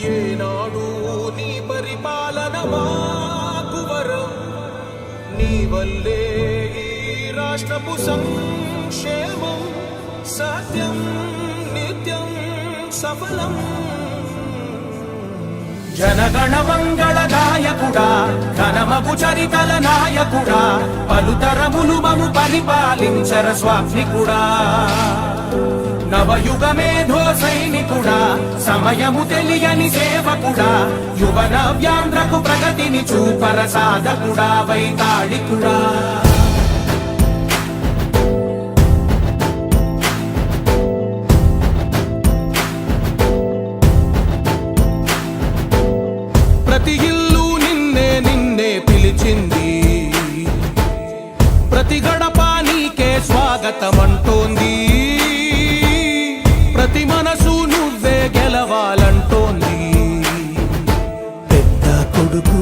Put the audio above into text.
ఏనాడు నీ పరిపాలన మాకు వరం, నీ వల్లే ఈ రాష్ట్రపు సంక్షేమం సత్యం నిత్యం సఫలం. జనగణ మంగళ నాయకుడా, ఘనమగు చరితల నాయకుడా, పలుతరములు మము పరిపాలించర స్వామికుడా. నవయుగ మేధో సైనికుడా, సమయము తెలియని సేవకుడా, యువన వ్యాంధ్రకు ప్రగతిని చూపర సాధకుడా, వైతాళికుడా. ప్రతి ఇల్లు నిన్నే నిన్నే పిలిచింది, ప్రతి గడప నీకే స్వాగతమంటోంది, ప్రతి మనసు నువ్వే గెలవాలంటోంది. పెద్ద కొడుకు